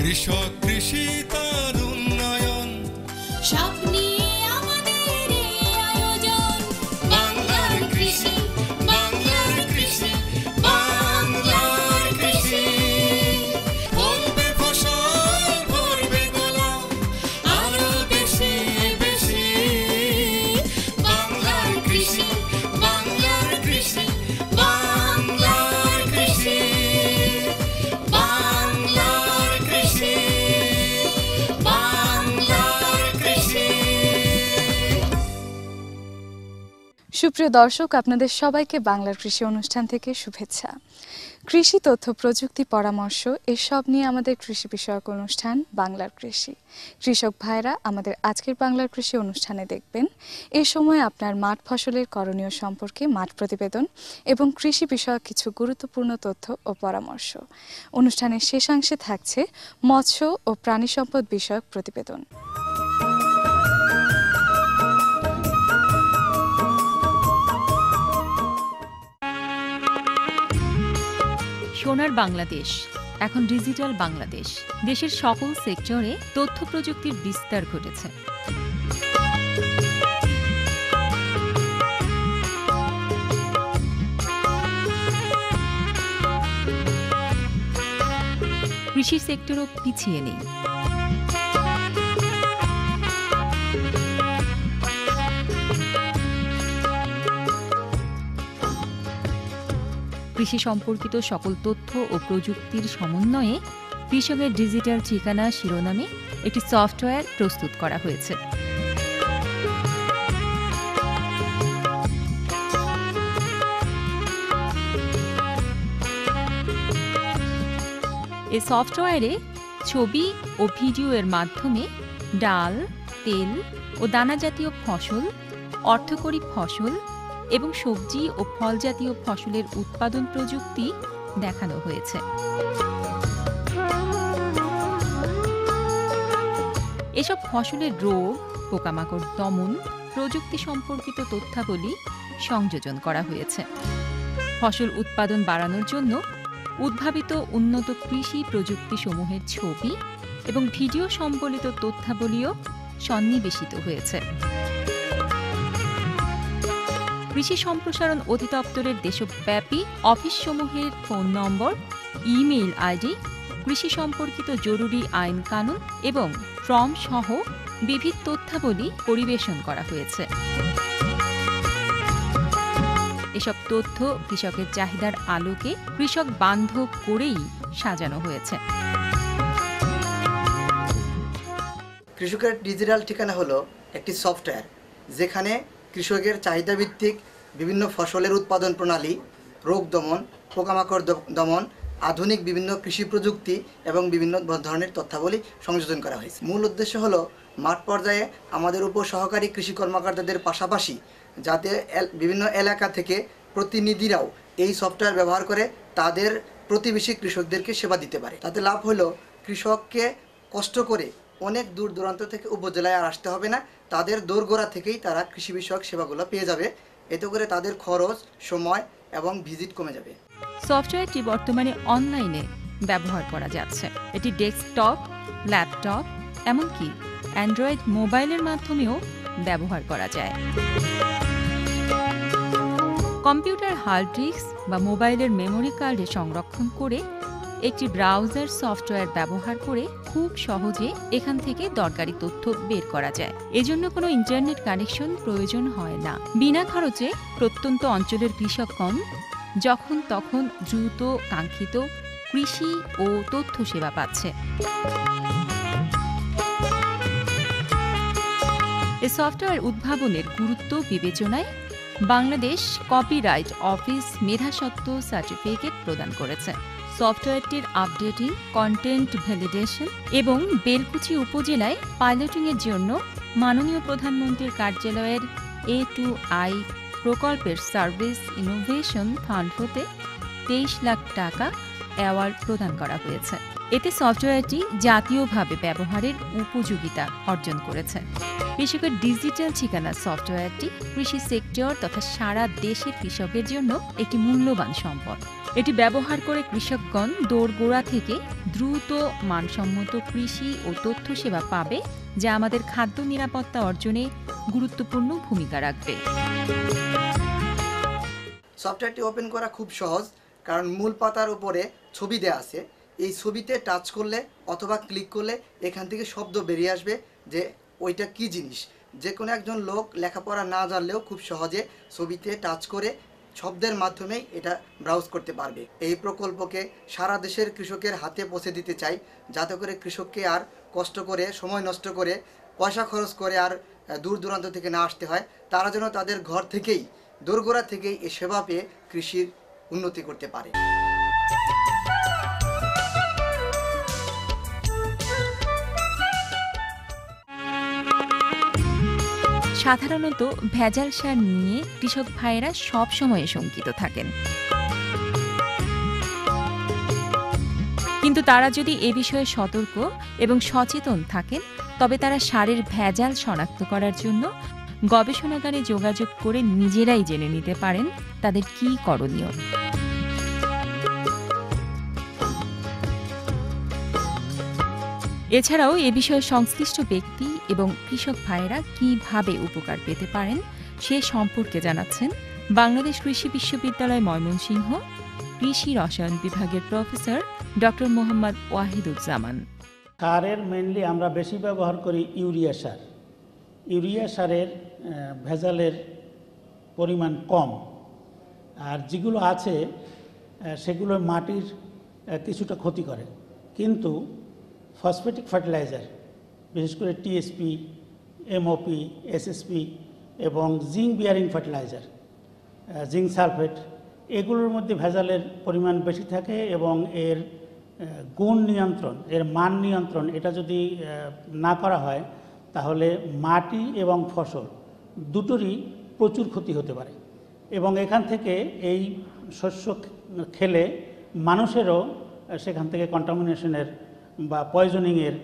কৃষক কৃষি তার উন্নয়ন সব নিয়ে আমাদের এই আয়োজন। বাংলার কৃষি, বাংলার কৃষি, বাংলার কৃষি। ফলবে ফসল, ভরবে গোলা, আরো বেশি বেশি। বাংলার কৃষি, বাংলার কৃষি, বাংলার কৃষি, বাংলার কৃষি, বাংলার কৃষি। সুপ্রিয় দর্শক, আপনাদের সবাইকে বাংলার কৃষি অনুষ্ঠান থেকে শুভেচ্ছা। কৃষি তথ্য, প্রযুক্তি, পরামর্শ এসব নিয়ে আমাদের কৃষি বিষয়ক অনুষ্ঠান বাংলার কৃষি। কৃষক ভাইরা আমাদের আজকের বাংলার কৃষি অনুষ্ঠানে দেখবেন এ সময় আপনার মাঠ ফসলের করণীয় সম্পর্কে মাঠ প্রতিবেদন এবং কৃষি বিষয়ক কিছু গুরুত্বপূর্ণ তথ্য ও পরামর্শ। অনুষ্ঠানের শেষাংশে থাকছে মৎস্য ও প্রাণী সম্পদ বিষয়ক প্রতিবেদন। সোনার বাংলাদেশ এখন ডিজিটাল বাংলাদেশ। দেশের সকল সেক্টরে তথ্য প্রযুক্তির বিস্তার ঘটেছে। কৃষি সেক্টরও পিছিয়ে নেই। কৃষি সম্পর্কিত সকল তথ্য ও প্রযুক্তির সমন্বয়ে কৃষকের ডিজিটাল ঠিকানা শিরোনামে একটি সফটওয়্যার প্রস্তুত করা হয়েছে। এই সফটওয়্যারে ছবি ও ভিডিও এর মাধ্যমে ডাল, তেল ও দানা জাতীয় ফসল, অর্থকরী ফসল এবং সবজি ও ফল জাতীয় ফসলের উৎপাদন প্রযুক্তি দেখানো হয়েছে। এসব ফসলের রোগ, পোকামাকড় দমন প্রযুক্তি সম্পর্কিত তথ্যাবলী সংযোজন করা হয়েছে। ফসল উৎপাদন বাড়ানোর জন্য উদ্ভাবিত উন্নত কৃষি প্রযুক্তিসমূহের ছবি এবং ভিডিও সম্বলিত তথ্যাবলীও সন্নিবেশিত হয়েছে। কৃষি সম্প্রসারণ অধিদপ্তরের দেশব্যাপী অফিসসমূহের ফোন নম্বর, ইমেইল আইডি, কৃষি সম্পর্কিত জরুরি আইন কানুন এবং ফর্ম সহ বিবিধ তথ্যাবলী পরিবেশন করা হয়েছে। এসব তথ্য কৃষকের চাহিদার আলোকে কৃষক বান্ধব করেই সাজানো হয়েছে। কৃষকের ডিজিটাল ঠিকানা হলো একটি সফটওয়্যার যেখানে কৃষকের চাহিদা ভিত্তিক বিভিন্ন ফসলের উৎপাদন প্রণালী, রোগ দমন, পোকামাকড় দমন, আধুনিক বিভিন্ন কৃষি প্রযুক্তি এবং বিভিন্ন ধরনের তথ্যাবলী সংযোজন করা হয়েছে। মূল উদ্দেশ্য হলো মাঠ পর্যায়ে আমাদের উপসহকারী কৃষি কর্মকর্তাদের পাশাপাশি যাতে বিভিন্ন এলাকা থেকে প্রতিনিধিরাও এই সফটওয়্যার ব্যবহার করে তাদের প্রতিবেশী কৃষকদেরকে সেবা দিতে পারে। তাতে লাভ হলো কৃষককে কষ্ট করে অনেক দূর দূরান্ত থেকে উপজেলায় আর আসতে হবে না, তাদের দোরগোড়া থেকেই তারা কৃষি বিষয়ক সেবাগুলো পেয়ে যাবে। এতে করে তাদের খরচ, সময় এবং ভিজিট কমে যাবে। সফটওয়্যারটি বর্তমানে অনলাইনে ব্যবহার করা যাচ্ছে। এটি ডেস্কটপ, ল্যাপটপ, এমনকি অ্যান্ড্রয়েড মোবাইলের মাধ্যমেও ব্যবহার করা যায়। কম্পিউটার হার্ড ডিস্ক বা মোবাইলের মেমোরি কার্ডে সংরক্ষণ করে একটি ব্রাউজার সফটওয়্যার ব্যবহার করে খুব সহজে এখান থেকে দরকারি তথ্য বের করা যায়। এজন্য কোনো ইন্টারনেট কানেকশন প্রয়োজন হয় না। বিনা খরচে প্রত্যন্ত অঞ্চলের কৃষকগণ যখন তখন দ্রুত কাঙ্ক্ষিত কৃষি ও তথ্য সেবা পাচ্ছে। এ সফটওয়্যার উদ্ভাবনের গুরুত্ব বিবেচনায় বাংলাদেশ কপিরাইট অফিস মেধাস্বত্ব সার্টিফিকেট প্রদান করেছে। সফটওয়্যারটির আপডেটিং, কন্টেন্ট ভ্যালিডেশন এবং বেলকুচি উপজেলায় পাইলটিংয়ের জন্য মাননীয় প্রধানমন্ত্রীর কার্যালয়ের A2I প্রকল্পের সার্ভিস ইনোভেশন ফান্ড হতে 23 লাখ টাকা অ্যাওয়ার্ড প্রদান করা হয়েছে। এতে সফটওয়্যারটি জাতীয়ভাবে ব্যবহারের উপযোগিতা অর্জন করেছে। কৃষকের ডিজিটাল ঠিকানা সফটওয়্যারটি কৃষি সেক্টর তথা সারা দেশের কৃষকের জন্য একটি মূল্যবান সম্পদ। এটি ব্যবহার করে কৃষকগণ দোরগোড়া থেকে দ্রুত মানসম্মত কৃষি ও তথ্য সেবা পাবে, যা আমাদের খাদ্য নিরাপত্তা অর্জনে গুরুত্বপূর্ণ ভূমিকা রাখবে। সফটওয়্যারটি ওপেন করা খুব সহজ, কারণ মূল পাতার উপরে ছবি দেওয়া আছে। এই ছবিতে টাচ করলে অথবা ক্লিক করলে এখান থেকে শব্দ বেরিয়ে আসবে যে ওইটা কি জিনিস। যে কোনো একজন লোক লেখাপড়া না জানলেও খুব সহজে ছবিতে টাচ করে শব্দের মাধ্যমেই এটা ব্রাউজ করতে পারবে। এই প্রকল্পকে সারা দেশের কৃষকের হাতে পৌঁছে দিতে চাই, যাতে করে কৃষককে আর কষ্ট করে, সময় নষ্ট করে, পয়সা খরচ করে আর দূর দূরান্ত থেকে না আসতে হয়। তারা যেন তাদের ঘর থেকেই, দোরগোড়া থেকেই এই সেবা পেয়ে কৃষির উন্নতি করতে পারে। সাধারণত ভেজাল সার নিয়ে কৃষক ভাইয়েরা সব সময় শঙ্কিত থাকেন, কিন্তু তারা যদি এ বিষয়ে সতর্ক এবং সচেতন থাকেন, তবে তারা সারের ভেজাল শনাক্ত করার জন্য গবেষণাগারে যোগাযোগ করে নিজেরাই জেনে নিতে পারেন তাদের কী করণীয়। এছাড়াও এ বিষয়ে সংশ্লিষ্ট ব্যক্তি এবং কৃষক ভাইয়েরা কিভাবে উপকার পেতে পারেন সে সম্পর্কে জানাচ্ছেন বাংলাদেশ কৃষি বিশ্ববিদ্যালয় ময়মনসিংহ কৃষি রসায়ন বিভাগের প্রফেসর ডক্টর মোহাম্মদ ওয়াহিদুজ্জামান। সারের মেইনলি আমরা বেশি ব্যবহার করি ইউরিয়া সার। ইউরিয়া সারের ভেজালের পরিমাণ কম, আর যেগুলো আছে সেগুলো মাটির কিছুটা ক্ষতি করে। কিন্তু ফসফেটিক ফার্টিলাইজার, বিশেষ করে টিএসপি, এমওপি, এসএসপি এবং zinc bearing fertiliser, zinc sulphate, এগুলোর মধ্যে ভেজালের পরিমাণ বেশি থাকে এবং এর গুণ নিয়ন্ত্রণ, এর মান নিয়ন্ত্রণ এটা যদি না করা হয় তাহলে মাটি এবং ফসল দুটোরই প্রচুর ক্ষতি হতে পারে এবং এখান থেকে এই শস্য খেলে মানুষেরও সেখান থেকে কন্টামিনেশনের বা পয়জনিংয়ের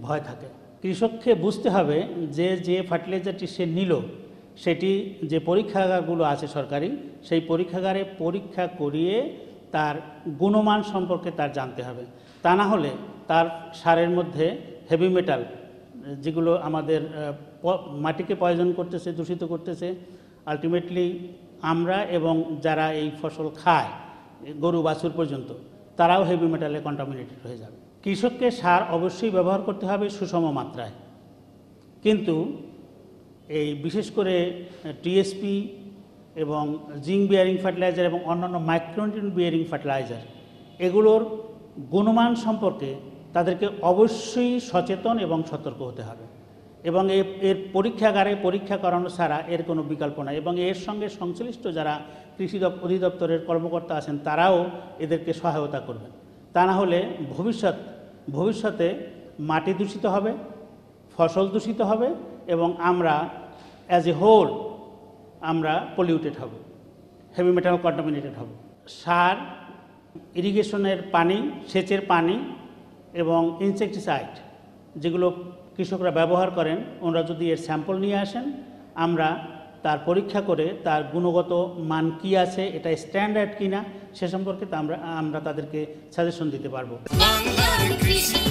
ভয় থাকে। কৃষককে বুঝতে হবে যে যে ফার্টিলাইজারটি সে নিল সেটি যে পরীক্ষাগারগুলো আছে সরকারি, সেই পরীক্ষাগারে পরীক্ষা করিয়ে তার গুণমান সম্পর্কে তার জানতে হবে। তা না হলে তার সারের মধ্যে হেভি মেটাল, যেগুলো আমাদের মাটিকে পয়জন করতেছে, দূষিত করতেছে, আলটিমেটলি আমরা এবং যারা এই ফসল খায়, গরু বাছুর পর্যন্ত, তারাও হেভি মেটালে কন্টামিনেটেড হয়ে যাবে। কৃষককে সার অবশ্যই ব্যবহার করতে হবে সুষম মাত্রায়, কিন্তু এই বিশেষ করে টিএসপি এবং জিঙ্ক বিয়ারিং ফার্টিলাইজার এবং অন্যান্য মাইক্রোনিউট্রিয়েন্ট বিয়ারিং ফার্টিলাইজার, এগুলোর গুণমান সম্পর্কে তাদেরকে অবশ্যই সচেতন এবং সতর্ক হতে হবে এবং এর পরীক্ষাগারে পরীক্ষা করানো ছাড়া এর কোনো বিকল্প নাই এবং এর সঙ্গে সংশ্লিষ্ট যারা কৃষি অধিদপ্তরের কর্মকর্তা আছেন তারাও এদেরকে সহায়তা করবেন। তা না হলে ভবিষ্যতে মাটি দূষিত হবে, ফসল দূষিত হবে এবং আমরা অ্যাজ এ হোল আমরা পলিউটেড হব, হেভি মেটাল কন্টামিনেটেড হব। সার, ইরিগেশনের পানি, সেচের পানি এবং ইনসেকটিসাইড যেগুলো কৃষকরা ব্যবহার করেন, ওনারা যদি এর স্যাম্পল নিয়ে আসেন, আমরা তার পরীক্ষা করে তার গুণগত মান কি আছে, এটা স্ট্যান্ডার্ড কিনা সে সম্পর্কে আমরা তাদেরকে সাজেশন দিতে পারবো। বাংলার কৃষি,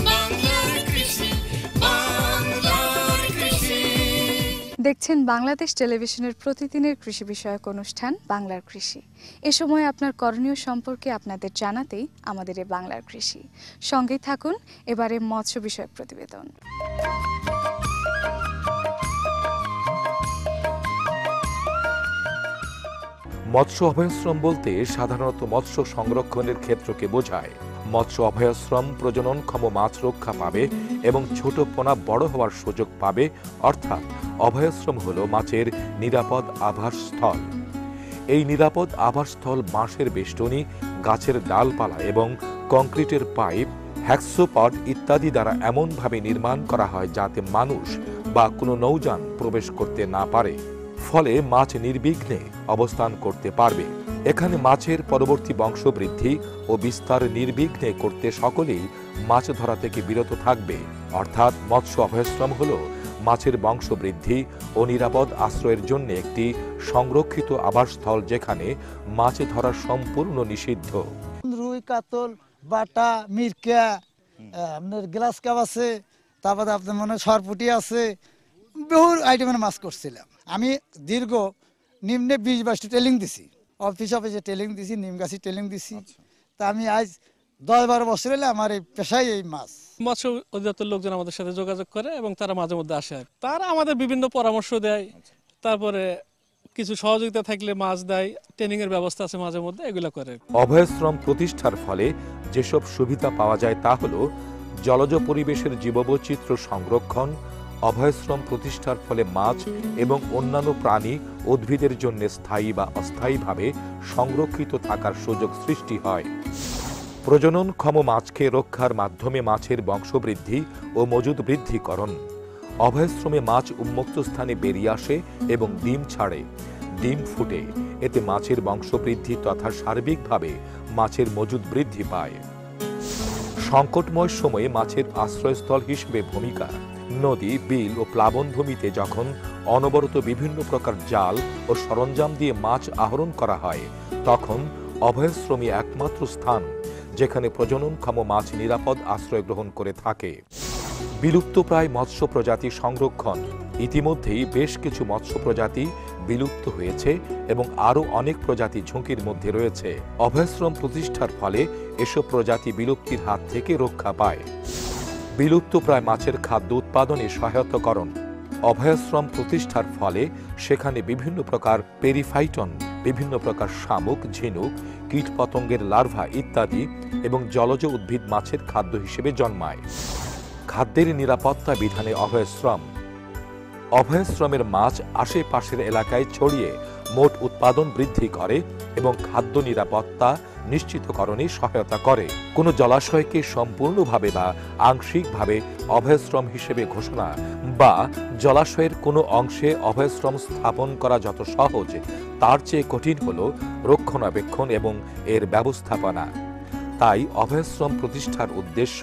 বাংলার কৃষি, বাংলার কৃষি। দেখছেন বাংলাদেশ টেলিভিশনের প্রতিদিনের কৃষি বিষয়ক অনুষ্ঠান বাংলার কৃষি। এ সময় আপনার করণীয় সম্পর্কে আপনাদের জানাতেই আমাদের এই বাংলার কৃষি। সঙ্গেই থাকুন এবারে মৎস্য বিষয়ক প্রতিবেদন। মৎস্য অভয়াশ্রম বলতে সাধারণত মৎস্য সংরক্ষণের ক্ষেত্রকে বোঝায়। মৎস্য অভয়াশ্রম প্রজননক্ষম মাছ রক্ষা পাবে এবং ছোট পোনা বড় হওয়ার সুযোগ পাবে, অর্থাৎ অভয়াশ্রম হল মাছের নিরাপদ আবাসস্থল। এই নিরাপদ আবাসস্থল বাঁশের বেষ্টনী, গাছের ডালপালা এবং কংক্রিটের পাইপ, হ্যাক্সোপড ইত্যাদি দ্বারা এমনভাবে নির্মাণ করা হয় যাতে মানুষ বা কোনো নৌযান প্রবেশ করতে না পারে, ফলে মাছ নির্বিঘ্নে অবস্থান করতে পারবে। এখানে মাছের পরবর্তী বংশবৃদ্ধি ও বিস্তার নির্বিঘ্নে করতে সকলেই মাছ ধরা থেকে বিরত থাকবে। অর্থাৎ মৎস্য অভয়াশ্রম হল মাছের বংশবৃদ্ধি ও নিরাপদ আশ্রয়ের জন্য একটি সংরক্ষিত আবাসস্থল, যেখানে মাছ ধরা সম্পূর্ণ নিষিদ্ধ। রুই, কাতল, বাটা, মিরকা, আপনার গ্লাস কাপ আছে, তারপরে আপনার মনে হয় সরপুটি আছে, বহু আইটেমের মাছ করছিলাম। আমি দীর্ঘ নিম্নে 20-22টি ট্রেনিং দিছি, অফিসে ট্রেনিং দিছি, নিমগাছি ট্রেনিং দিছি। তা আমি আজ 10-12 বছর হলে আমার এই পেশাই এই মাছ। মৎস্য অধিদপ্তর লোকজন আমাদের সাথে যোগাযোগ করে এবং তারা মাঝে মধ্যে আসে। তারা আমাদের বিভিন্ন পরামর্শ দেয়, তারপরে কিছু সহযোগিতা থাকলে মাছ দেয়, ট্রেনিং এর ব্যবস্থা আছে মাঝে মধ্যে, এগুলো করে। অভয়াশ্রম প্রতিষ্ঠার ফলে যেসব সুবিধা পাওয়া যায় তা হলো জলজ পরিবেশের জীববৈচিত্র্য সংরক্ষণ। অভয়াশ্রম প্রতিষ্ঠার ফলে মাছ এবং অন্যান্য প্রাণী উদ্ভিদের জন্য স্থায়ী বা অস্থায়ীভাবে সংরক্ষিত থাকার সুযোগ সৃষ্টি হয়। প্রজননক্ষম মাছকে রক্ষার মাধ্যমে মাছের বংশবৃদ্ধি ও মজুদ বৃদ্ধিকরণ। অভয়াশ্রমে মাছ উন্মুক্ত স্থানে বেরিয়ে আসে এবং ডিম ছাড়ে, ডিম ফুটে। এতে মাছের বংশবৃদ্ধি তথা সার্বিকভাবে মাছের মজুদ বৃদ্ধি পায়। সংকটময় সময়ে মাছের আশ্রয়স্থল হিসেবে ভূমিকা। নদী, বিল ও প্লাবনভূমিতে যখন অনবরত বিভিন্ন প্রকার জাল ও সরঞ্জাম দিয়ে মাছ আহরণ করা হয়, তখন অভয়াশ্রমই একমাত্র স্থান যেখানে প্রজননক্ষম মাছ নিরাপদ আশ্রয় গ্রহণ করে থাকে। বিলুপ্তপ্রায় মৎস্য প্রজাতি সংরক্ষণ। ইতিমধ্যেই বেশ কিছু মৎস্য প্রজাতি বিলুপ্ত হয়েছে এবং আরও অনেক প্রজাতি ঝুঁকির মধ্যে রয়েছে। অভয়াশ্রম প্রতিষ্ঠার ফলে এসব প্রজাতি বিলুপ্তির হাত থেকে রক্ষা পায়। বিলুপ্তপ্রায় মাছের খাদ্য উৎপাদনে সহায়তাকরণ। অভয়াশ্রম প্রতিষ্ঠার ফলে সেখানে বিভিন্ন প্রকার পেরিফাইটন, বিভিন্ন প্রকার শামুক, ঝিনুক, কীটপতঙ্গের লার্ভা ইত্যাদি এবং জলজ উদ্ভিদ মাছের খাদ্য হিসেবে জন্মায়। খাদ্যের নিরাপত্তা বিধানে অভয়াশ্রম। অভয়াশ্রমের মাছ আশেপাশের এলাকায় ছড়িয়ে মোট উৎপাদন বৃদ্ধি করে এবং খাদ্য নিরাপত্তা নিশ্চিতকরণে সহায়তা করে। কোনো জলাশয়কে সম্পূর্ণভাবে বা আংশিকভাবে অভয়াশ্রম হিসেবে ঘোষণা বা জলাশয়ের কোনো অংশে অভয়াশ্রম স্থাপন করা যত সহজ, তার চেয়ে কঠিন হল রক্ষণাবেক্ষণ এবং এর ব্যবস্থাপনা। তাই অভয়াশ্রম প্রতিষ্ঠার উদ্দেশ্য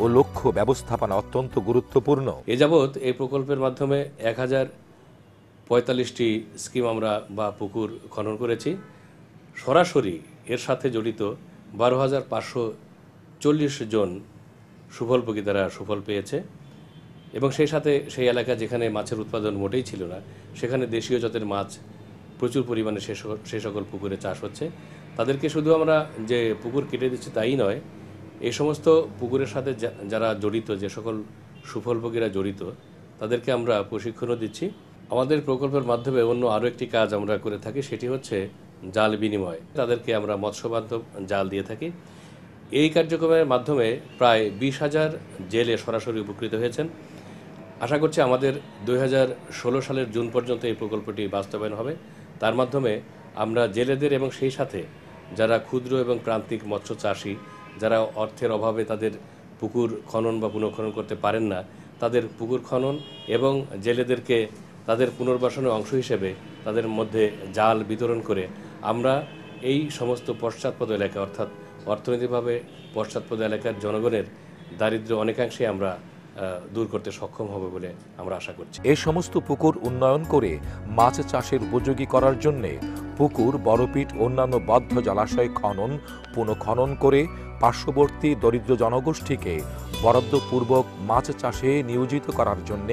ও লক্ষ্য ব্যবস্থাপনা অত্যন্ত গুরুত্বপূর্ণ। এ যাবৎ এই প্রকল্পের মাধ্যমে 1045টি স্কিম আমরা বা পুকুর খনন করেছি। সরাসরি এর সাথে জড়িত 12,540 জন সুফলভোগী দ্বারা সুফল পেয়েছে এবং সেই সাথে সেই এলাকা যেখানে মাছের উৎপাদন মোটেই ছিল না, সেখানে দেশীয় জাতের মাছ প্রচুর পরিমাণে সে সকল পুকুরে চাষ হচ্ছে। তাদেরকে শুধু আমরা যে পুকুর কেটে দিচ্ছি তাই নয়, এই সমস্ত পুকুরের সাথে যারা জড়িত, যে সকল সুফলভোগীরা জড়িত, তাদেরকে আমরা প্রশিক্ষণও দিচ্ছি। আমাদের প্রকল্পের মাধ্যমে অন্য আরও একটি কাজ আমরা করে থাকি, সেটি হচ্ছে জাল বিনিময়। তাদেরকে আমরা মৎস্যবান্ধব জাল দিয়ে থাকি। এই কার্যক্রমের মাধ্যমে প্রায় 20,000 জেলে সরাসরি উপকৃত হয়েছেন। আশা করছি আমাদের 2016 সালের জুন পর্যন্ত এই প্রকল্পটি বাস্তবায়ন হবে। তার মাধ্যমে আমরা জেলেদের এবং সেই সাথে যারা ক্ষুদ্র এবং প্রান্তিক মৎস্য চাষী, যারা অর্থের অভাবে তাদের পুকুর খনন বা পুনঃখনন করতে পারেন না, তাদের পুকুর খনন এবং জেলেদেরকে তাদের পুনর্বাসনের অংশ হিসেবে তাদের মধ্যে জাল বিতরণ করে আমরা এই সমস্ত পশ্চাৎপদ এলাকা, অর্থাৎ অর্থনৈতিকভাবে পশ্চাৎপদ এলাকার জনগণের দারিদ্র্য অনেকাংশে আমরা দূর করতে সক্ষম হবে বলে আমরা আশা করছি। এই সমস্ত পুকুর উন্নয়ন করে মাছ চাষের উপযোগী করার জন্য পুকুর, বড়পিট, অন্যান্য বদ্ধ জলাশয় খনন, পুনঃখনন করে পার্শ্ববর্তী দরিদ্র জনগোষ্ঠীকে বরাদ্দপূর্বক মাছ চাষে নিয়োজিত করার জন্য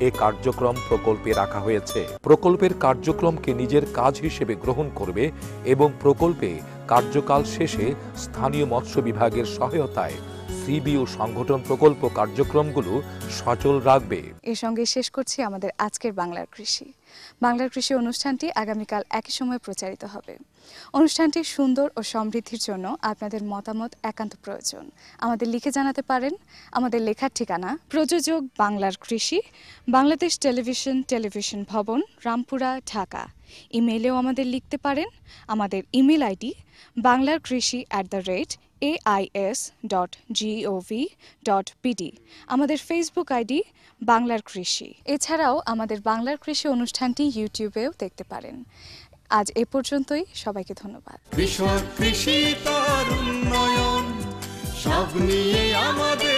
এই কার্যক্রম প্রকল্পে রাখা হয়েছে। প্রকল্পের কার্যক্রমকে নিজের কাজ হিসেবে গ্রহণ করবে এবং প্রকল্পে কার্যকাল শেষে স্থানীয় মৎস্য বিভাগের সহায়তায় সিবিও সংগঠন প্রকল্প কার্যক্রমগুলো সচল রাখবে। এর সঙ্গে শেষ করছি আমাদের আজকের বাংলার কৃষি। বাংলার কৃষি অনুষ্ঠানটি আগামীকাল একই সময় প্রচারিত হবে। অনুষ্ঠানটি সুন্দর ও সমৃদ্ধির জন্য আপনাদের মতামত একান্ত প্রয়োজন। আমাদের লিখে জানাতে পারেন। আমাদের লেখার ঠিকানা প্রযোজক বাংলার কৃষি, বাংলাদেশ টেলিভিশন ভবন, রামপুরা, ঢাকা। ইমেইলেও আমাদের লিখতে পারেন। আমাদের ইমেল আইডি banglarkrishi@ais.gov.pd। আমাদের ফেসবুক আইডি বাংলার কৃষি। এছাড়াও আমাদের বাংলার কৃষি অনুষ্ঠানটি ইউটিউবেও দেখতে পারেন। আজ এ পর্যন্তই, সবাইকে ধন্যবাদ। কৃষক, কৃষি তার উন্নয়ন, সব নিয়ে আমাদের